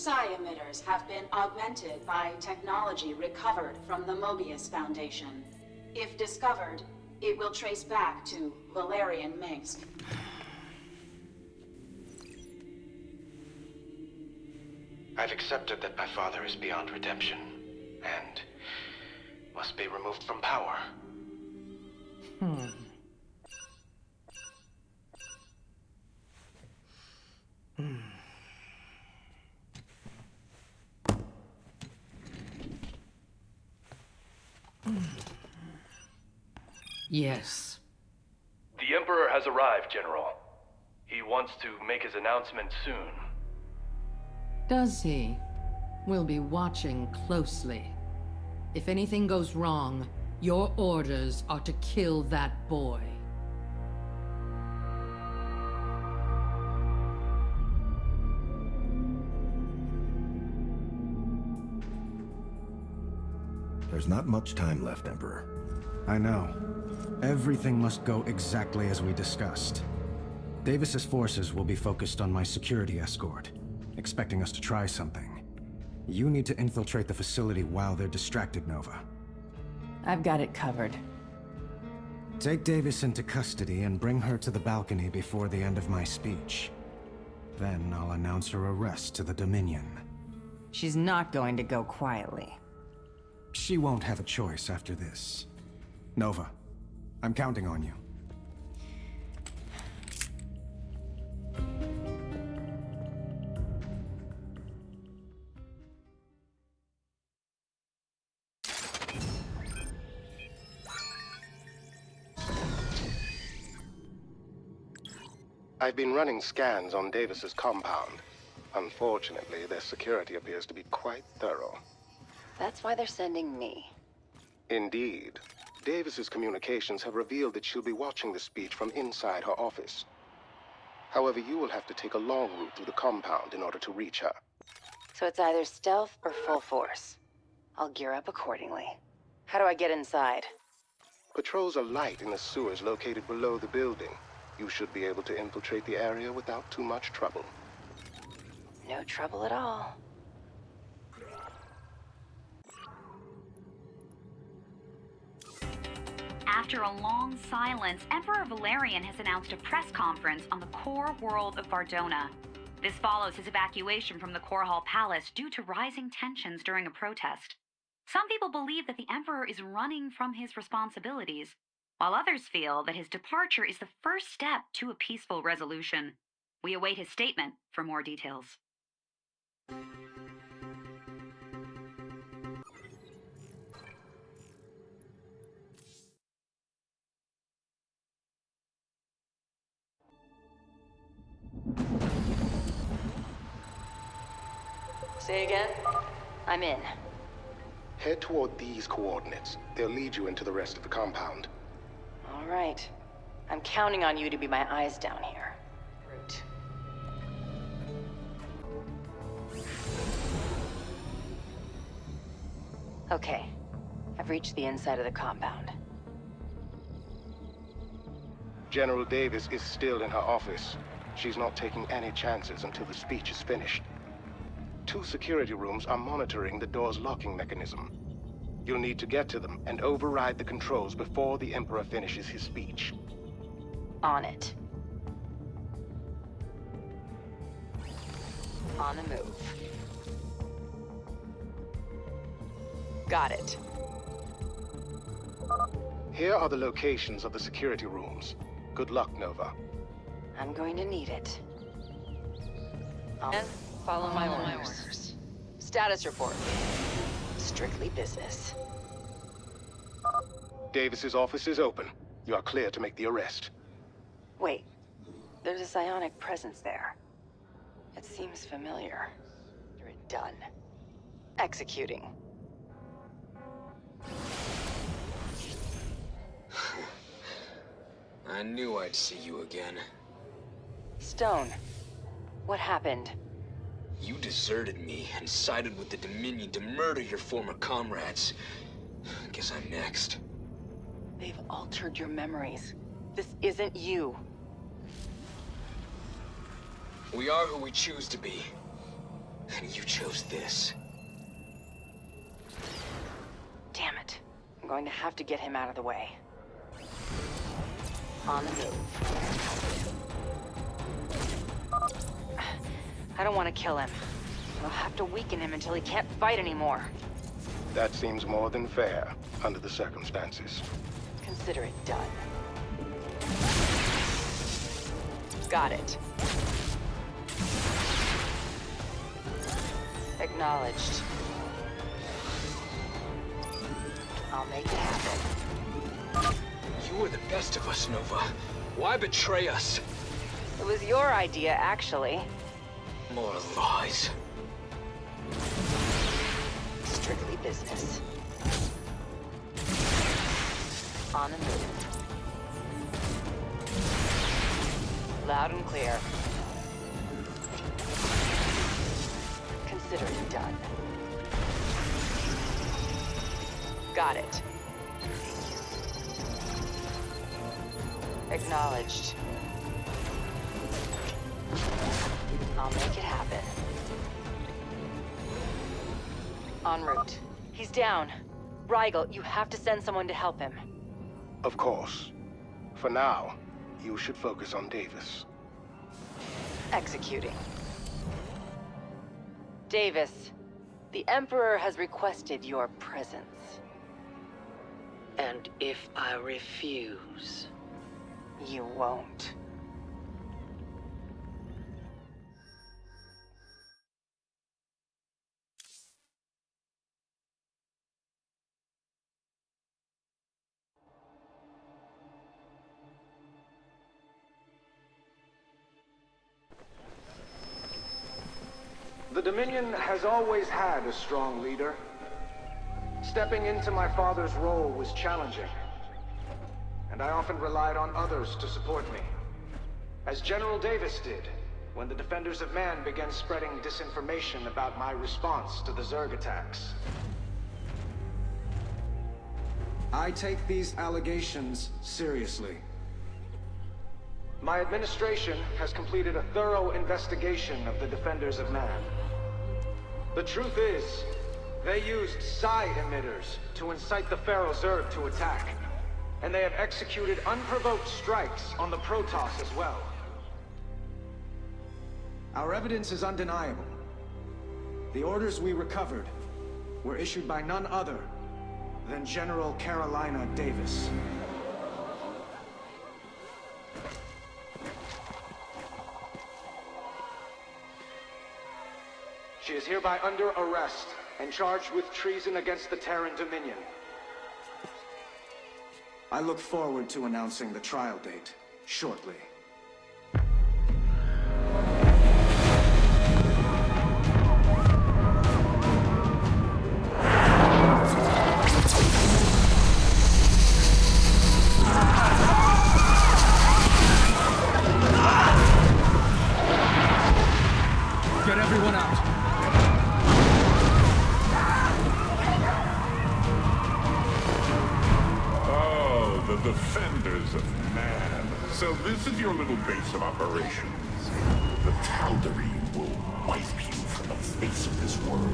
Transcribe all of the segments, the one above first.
Psi emitters have been augmented by technology recovered from the Mobius Foundation. If discovered, it will trace back to Valerian Minsk. I've accepted that my father is beyond redemption, and must be removed from power. Yes. The Emperor has arrived, General. He wants to make his announcement soon. Does he? We'll be watching closely. If anything goes wrong, your orders are to kill that boy. There's not much time left, Emperor. I know. Everything must go exactly as we discussed. Davis's forces will be focused on my security escort, expecting us to try something. You need to infiltrate the facility while they're distracted, Nova. I've got it covered. Take Davis into custody and bring her to the balcony before the end of my speech. Then I'll announce her arrest to the Dominion. She's not going to go quietly. She won't have a choice after this. Nova, I'm counting on you. I've been running scans on Davis's compound. Unfortunately, their security appears to be quite thorough. That's why they're sending me. Indeed. Davis's communications have revealed that she'll be watching the speech from inside her office. However, you will have to take a long route through the compound in order to reach her. So it's either stealth or full force. I'll gear up accordingly. How do I get inside? Patrols are light in the sewers located below the building. You should be able to infiltrate the area without too much trouble. No trouble at all. After a long silence, Emperor Valerian has announced a press conference on the core world of Bardona. This follows his evacuation from the Core Hall Palace due to rising tensions during a protest. Some people believe that the Emperor is running from his responsibilities, while others feel that his departure is the first step to a peaceful resolution. We await his statement for more details. Say again? I'm in. Head toward these coordinates. They'll lead you into the rest of the compound. All right. I'm counting on you to be my eyes down here. Root. Okay. I've reached the inside of the compound. General Davis is still in her office. She's not taking any chances until the speech is finished. 2 security rooms are monitoring the door's locking mechanism. You'll need to get to them and override the controls before the Emperor finishes his speech. On it. On the move. Got it. Here are the locations of the security rooms. Good luck, Nova. I'm going to need it. And follow my orders. Status report. Strictly business. Davis's office is open. You are clear to make the arrest. Wait. There's a psionic presence there. It seems familiar. You're done. Executing. I knew I'd see you again. Stone. What happened? You deserted me and sided with the Dominion to murder your former comrades. Guess I'm next. They've altered your memories. This isn't you. We are who we choose to be. And you chose this. Damn it. I'm going to have to get him out of the way. On the move. I don't want to kill him. I'll have to weaken him until he can't fight anymore. That seems more than fair, under the circumstances. Consider it done. Got it. Acknowledged. I'll make it happen. You were the best of us, Nova. Why betray us? It was your idea, actually. More lies. Strictly business. On the move. Loud and clear. Consider it done. Got it. Acknowledged. I'll make it happen. En route. He's down. Rigel, you have to send someone to help him. Of course. For now, you should focus on Davis. Executing. Davis, the Emperor has requested your presence. And if I refuse? You won't. The Dominion has always had a strong leader. Stepping into my father's role was challenging, and I often relied on others to support me. As General Davis did, when the Defenders of Man began spreading disinformation about my response to the Zerg attacks. I take these allegations seriously. My administration has completed a thorough investigation of the Defenders of Man. The truth is, they used psi emitters to incite the Pharaoh Zerg to attack, and they have executed unprovoked strikes on the Protoss as well. Our evidence is undeniable. The orders we recovered were issued by none other than General Carolina Davis. She is hereby under arrest and charged with treason against the Terran Dominion. I look forward to announcing the trial date shortly. Get everyone out. The Defenders of Man. So this is your little base of operations. The Tal'Darim will wipe you from the face of this world.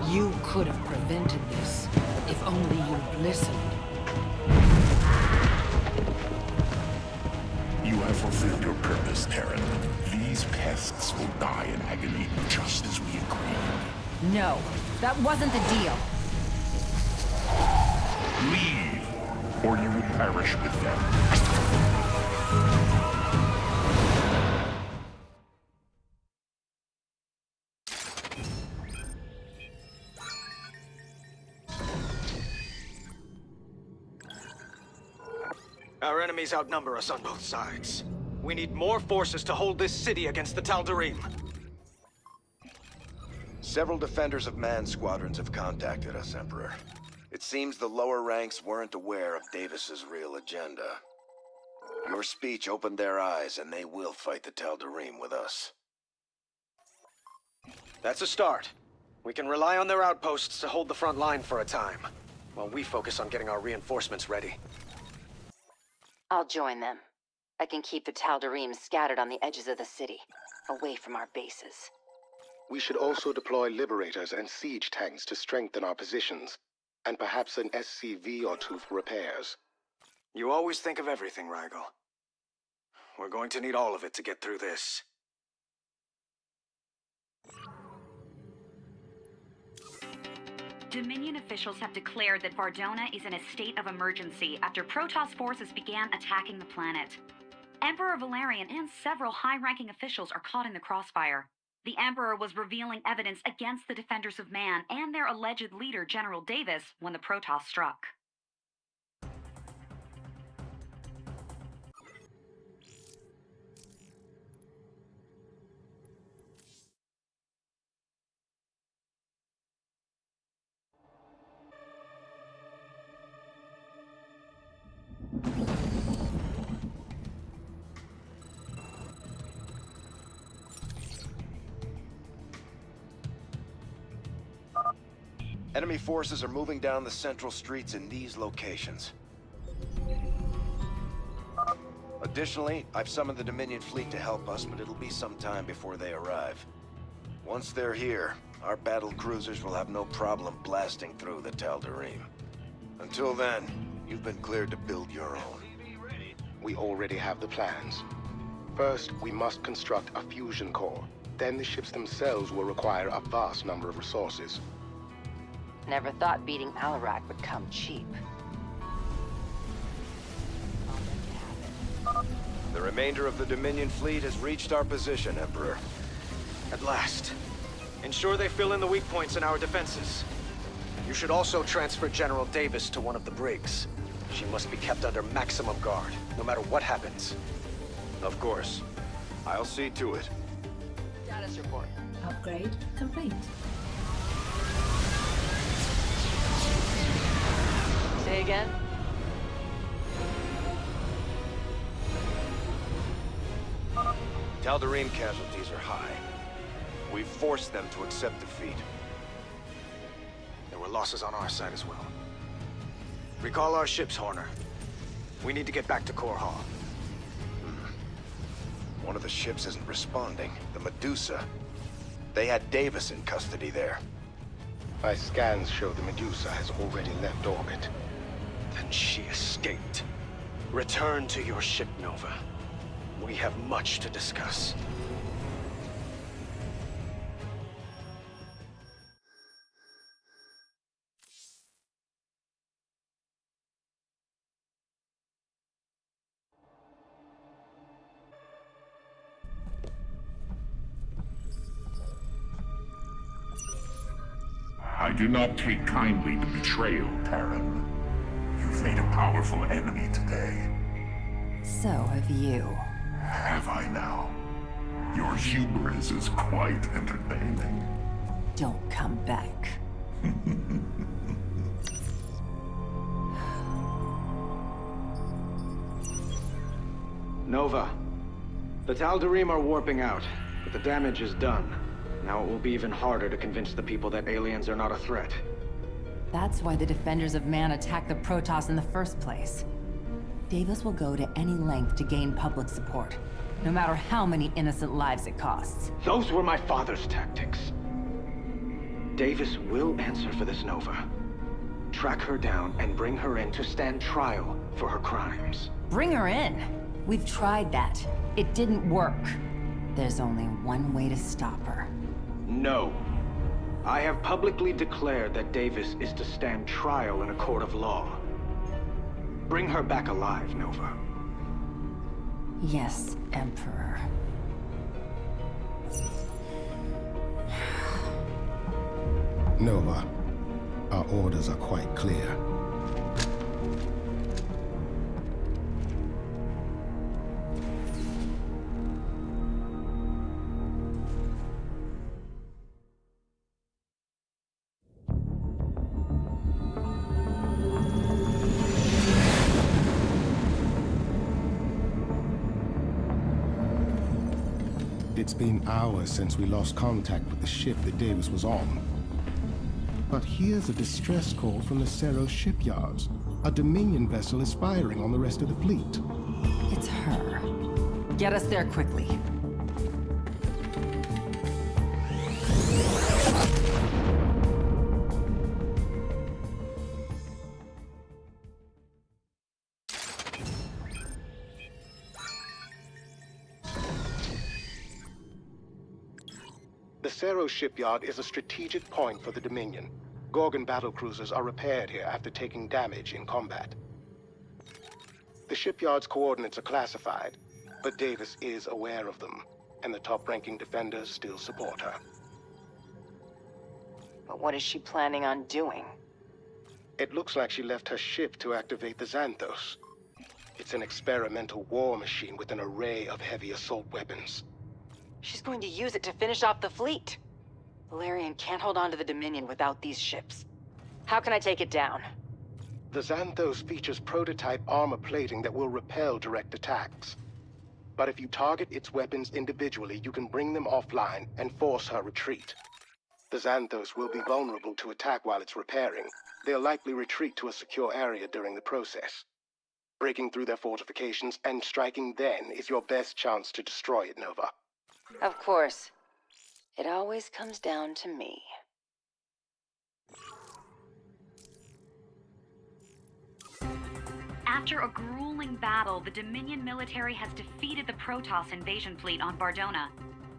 You could have prevented this, if only you'd listened. You have fulfilled your purpose, Terran. These pests will die in agony, just as we agreed. No, that wasn't the deal. Leave, or you will perish with them. Our enemies outnumber us on both sides. We need more forces to hold this city against the Tal'Darim. Several Defenders of Man squadrons have contacted us, Emperor. It seems the lower ranks weren't aware of Davis's real agenda. Your speech opened their eyes, and they will fight the Tal'Darim with us. That's a start. We can rely on their outposts to hold the front line for a time, while we focus on getting our reinforcements ready. I'll join them. I can keep the Tal'Darim scattered on the edges of the city. away from our bases. We should also deploy liberators and siege tanks to strengthen our positions, and perhaps an SCV or two for repairs. You always think of everything, Rigel. We're going to need all of it to get through this. Dominion officials have declared that Vardona is in a state of emergency after Protoss forces began attacking the planet. Emperor Valerian and several high-ranking officials are caught in the crossfire. The Emperor was revealing evidence against the Defenders of Man and their alleged leader, General Davis, when the Protoss struck. Enemy forces are moving down the central streets in these locations. Additionally, I've summoned the Dominion fleet to help us, but it'll be some time before they arrive. Once they're here, our battle cruisers will have no problem blasting through the Tal'Darim. Until then, you've been cleared to build your own. We already have the plans. First, we must construct a fusion core. Then the ships themselves will require a vast number of resources. Never thought beating Alarak would come cheap. The remainder of the Dominion fleet has reached our position, Emperor. At last. Ensure they fill in the weak points in our defenses. You should also transfer General Davis to one of the brigs. She must be kept under maximum guard, no matter what happens. Of course. I'll see to it. Status report. Upgrade complete. Say again? Tal'Darim casualties are high. We've forced them to accept defeat. There were losses on our side as well. Recall our ships, Horner. We need to get back to Core Hall. One of the ships isn't responding. The Medusa. They had Davis in custody there. My scans show the Medusa has already left orbit. Then she escaped. Return to your ship, Nova. We have much to discuss. I do not take kindly to betrayal, Terran. You've made a powerful enemy today. So have you. Have I now? Your hubris is quite entertaining. Don't come back. Nova. The Tal'Darim are warping out, but the damage is done. Now it will be even harder to convince the people that aliens are not a threat. That's why the Defenders of Man attacked the Protoss in the first place. Davis will go to any length to gain public support, no matter how many innocent lives it costs. Those were my father's tactics. Davis will answer for this, Nova. Track her down and bring her in to stand trial for her crimes. Bring her in! We've tried that. It didn't work. There's only one way to stop her. No. I have publicly declared that Davis is to stand trial in a court of law. Bring her back alive, Nova. Yes, Emperor. Nova, our orders are quite clear. It's been hours since we lost contact with the ship that Davis was on. But here's a distress call from the Cerro shipyards. A Dominion vessel is firing on the rest of the fleet. It's her. Get us there quickly. The Cerro shipyard is a strategic point for the Dominion. Gorgon battlecruisers are repaired here after taking damage in combat. The shipyard's coordinates are classified, but Davis is aware of them, and the top-ranking defenders still support her. But what is she planning on doing? It looks like she left her ship to activate the Xanthos. It's an experimental war machine with an array of heavy assault weapons. She's going to use it to finish off the fleet. Valerian can't hold on to the Dominion without these ships. How can I take it down? The Xanthos features prototype armor plating that will repel direct attacks. But if you target its weapons individually, you can bring them offline and force her retreat. The Xanthos will be vulnerable to attack while it's repairing. They'll likely retreat to a secure area during the process. Breaking through their fortifications and striking then is your best chance to destroy it, Nova. Of course. It always comes down to me. After a grueling battle, the Dominion military has defeated the Protoss invasion fleet on Bardona.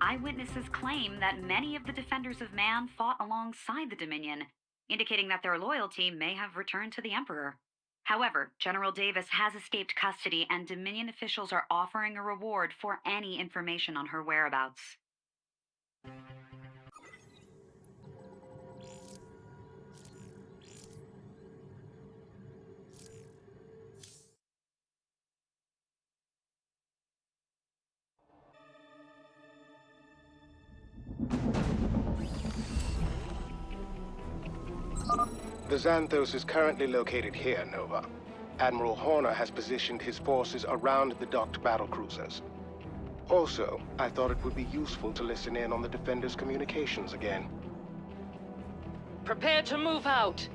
Eyewitnesses claim that many of the Defenders of Man fought alongside the Dominion, indicating that their loyalty may have returned to the Emperor. However, General Davis has escaped custody, and Dominion officials are offering a reward for any information on her whereabouts. The Xanthos is currently located here, Nova. Admiral Horner has positioned his forces around the docked battlecruisers. Also, I thought it would be useful to listen in on the Defenders' communications again. Prepare to move out.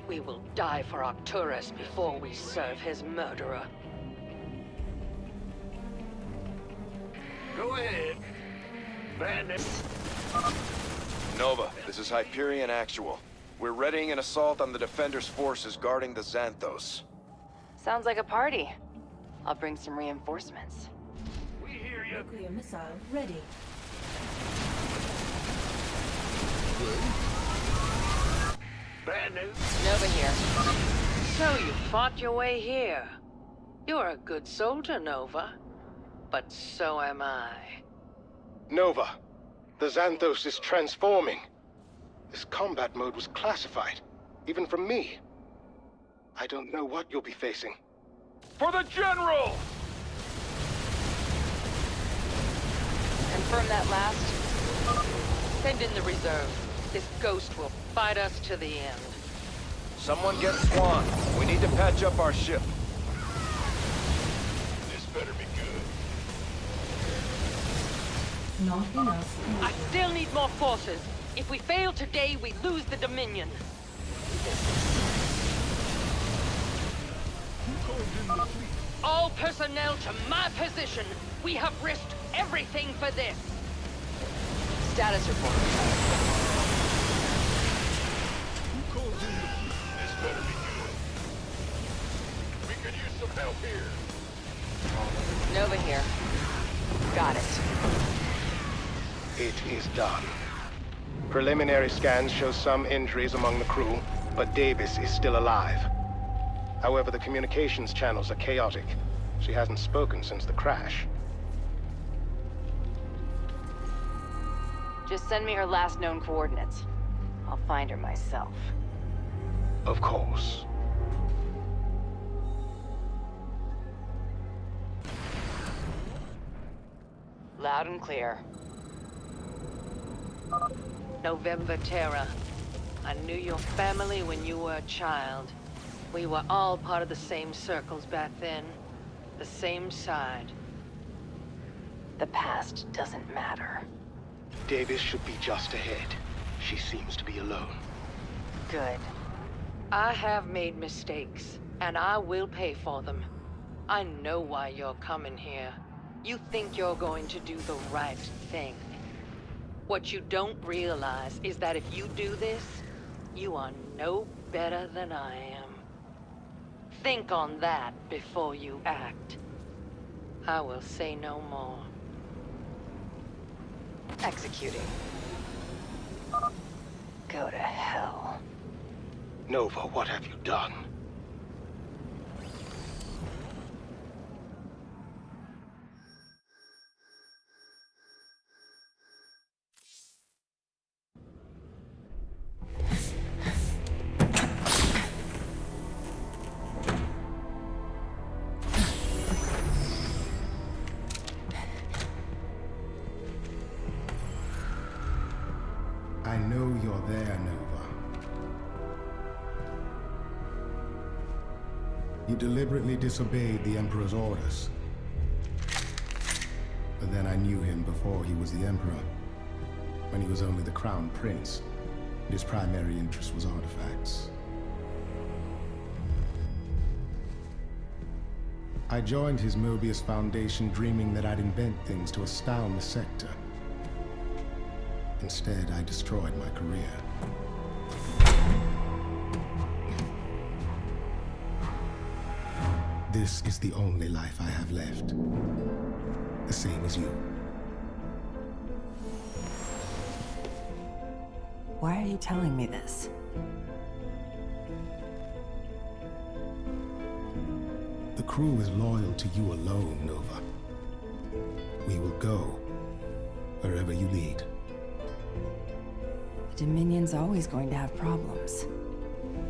We will die for Arcturus before we serve his murderer. Go ahead. Bandit. Nova, this is Hyperion Actual. We're readying an assault on the Defenders' forces guarding the Xanthos. Sounds like a party. I'll bring some reinforcements. We hear you. Nuclear missile ready. Bad news. Nova here. So you fought your way here. You're a good soldier, Nova. But so am I. Nova, the Xanthos is transforming. This combat mode was classified, even from me. I don't know what you'll be facing. For the General! Confirm that last. Send in the reserve. This ghost will fight us to the end. Someone get Swan. We need to patch up our ship. This better be good. Not enough. I still need more forces. If we fail today, we lose the Dominion. All personnel to my position. We have risked everything for this. Status report. This better be good. We could use some help here. Nova here. Got it. It is done. Preliminary scans show some injuries among the crew, but Davis is still alive. However, the communications channels are chaotic. She hasn't spoken since the crash. Just send me her last known coordinates. I'll find her myself. Of course. Loud and clear. November Terra. I knew your family when you were a child. We were all part of the same circles back then. The same side. The past doesn't matter. Davis should be just ahead. She seems to be alone. Good. I have made mistakes, and I will pay for them. I know why you're coming here. You think you're going to do the right thing. What you don't realize is that if you do this, you are no better than I am. Think on that before you act. I will say no more. Executing. Go to hell. Nova, what have you done? I know you're there, Nova. You deliberately disobeyed the Emperor's orders. But then I knew him before he was the Emperor, when he was only the Crown Prince, and his primary interest was artifacts. I joined his Mobius Foundation dreaming that I'd invent things to astound the sector. Instead, I destroyed my career. This is the only life I have left. The same as you. Why are you telling me this? The crew is loyal to you alone, Nova. We will go wherever you lead. The Dominion's always going to have problems.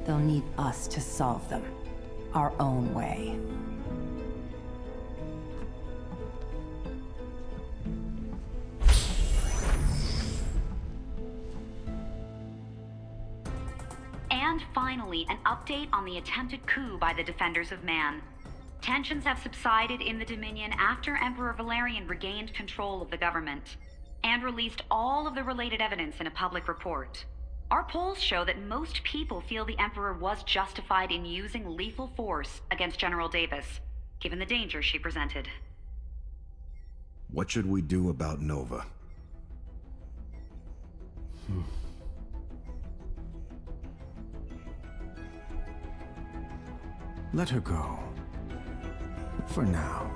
They'll need us to solve them. Our own way. And finally, an update on the attempted coup by the Defenders of Man. Tensions have subsided in the Dominion after Emperor Valerian regained control of the government and released all of the related evidence in a public report. Our polls show that most people feel the Emperor was justified in using lethal force against General Davis, given the danger she presented. What should we do about Nova? Let her go. For now.